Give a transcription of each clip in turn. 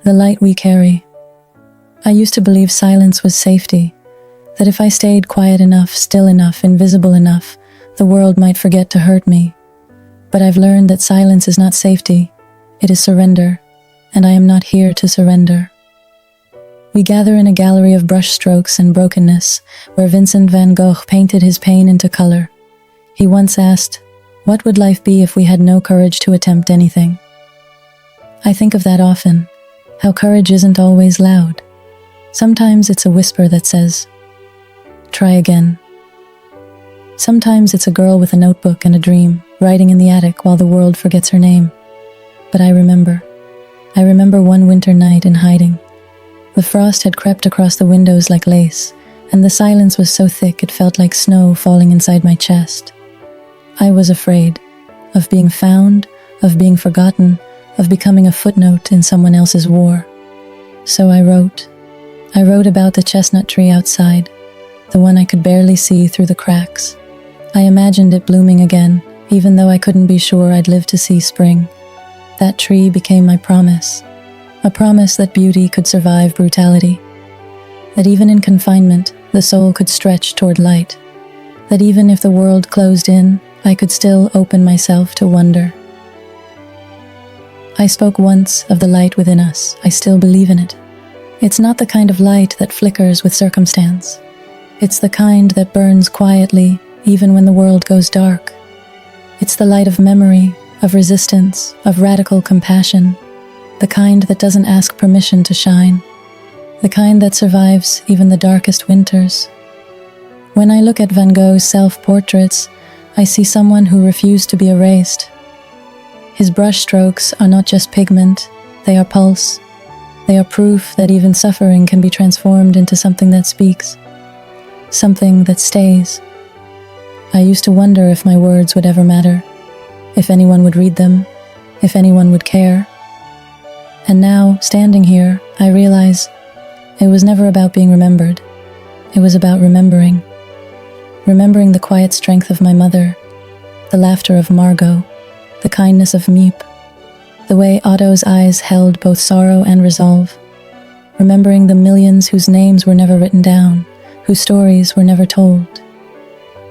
The light we carry. I used to believe silence was safety, that if I stayed quiet enough, still enough, invisible enough, the world might forget to hurt me. But I've learned that silence is not safety, it is surrender, and I am not here to surrender. We gather in a gallery of brushstrokes and brokenness, where Vincent van Gogh painted his pain into color. He once asked, "What would life be if we had no courage to attempt anything?" I think of that often, how courage isn't always loud. Sometimes it's a whisper that says, "Try again." Sometimes it's a girl with a notebook and a dream, writing in the attic while the world forgets her name. But I remember one winter night in hiding. The frost had crept across the windows like lace, and the silence was so thick it felt like snow falling inside my chest. I was afraid of being found, of being forgotten, of becoming a footnote in someone else's war. So I wrote. I wrote about the chestnut tree outside, the one I could barely see through the cracks. I imagined it blooming again, even though I couldn't be sure I'd live to see spring. That tree became my promise, a promise that beauty could survive brutality, that even in confinement, the soul could stretch toward light, that even if the world closed in, I could still open myself to wonder. I spoke once of the light within us. I still believe in it. It's not the kind of light that flickers with circumstance. It's the kind that burns quietly, even when the world goes dark. It's the light of memory, of resistance, of radical compassion, the kind that doesn't ask permission to shine, the kind that survives even the darkest winters. When I look at Van Gogh's self-portraits, I see someone who refused to be erased. His brushstrokes are not just pigment, they are pulse. They are proof that even suffering can be transformed into something that speaks, something that stays. I used to wonder if my words would ever matter, if anyone would read them, if anyone would care. And now, standing here, I realize it was never about being remembered. It was about remembering. Remembering the quiet strength of my mother, the laughter of Margot, the kindness of Miep, the way Otto's eyes held both sorrow and resolve. Remembering the millions whose names were never written down, whose stories were never told.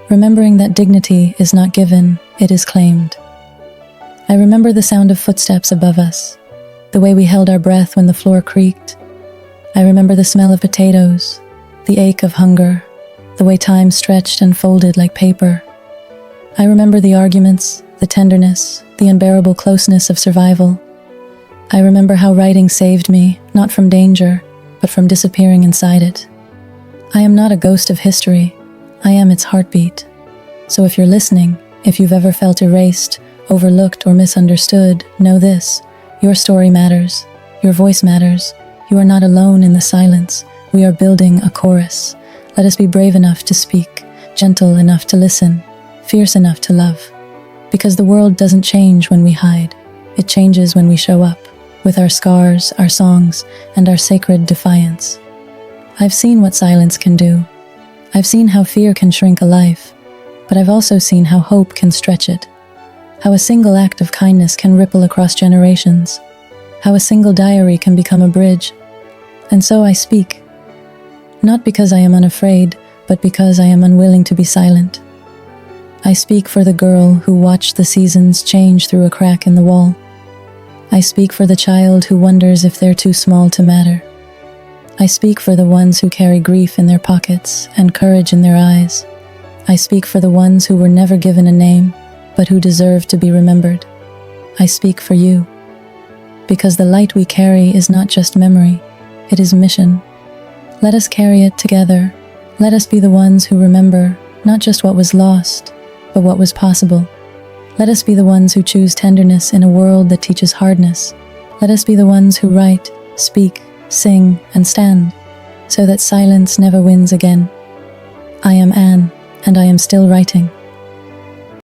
Remembering that dignity is not given, it is claimed. I remember the sound of footsteps above us, the way we held our breath when the floor creaked. I remember the smell of potatoes, the ache of hunger, the way time stretched and folded like paper. I remember the arguments, the tenderness, the unbearable closeness of survival. I remember how writing saved me, not from danger, but from disappearing inside it. I am not a ghost of history. I am its heartbeat. So if you're listening, if you've ever felt erased, overlooked, or misunderstood, know this: your story matters. Your voice matters. You are not alone in the silence. We are building a chorus. Let us be brave enough to speak, gentle enough to listen, fierce enough to love. Because the world doesn't change when we hide. It changes when we show up, with our scars, our songs, and our sacred defiance. I've seen what silence can do. I've seen how fear can shrink a life, but I've also seen how hope can stretch it. How a single act of kindness can ripple across generations. How a single diary can become a bridge. And so I speak. Not because I am unafraid, but because I am unwilling to be silent. I speak for the girl who watched the seasons change through a crack in the wall. I speak for the child who wonders if they're too small to matter. I speak for the ones who carry grief in their pockets and courage in their eyes. I speak for the ones who were never given a name, but who deserve to be remembered. I speak for you. Because the light we carry is not just memory, it is mission. Let us carry it together. Let us be the ones who remember not just what was lost, but what was possible. Let us be the ones who choose tenderness in a world that teaches hardness. Let us be the ones who write, speak, sing, and stand, so that silence never wins again. I am Anne, and I am still writing.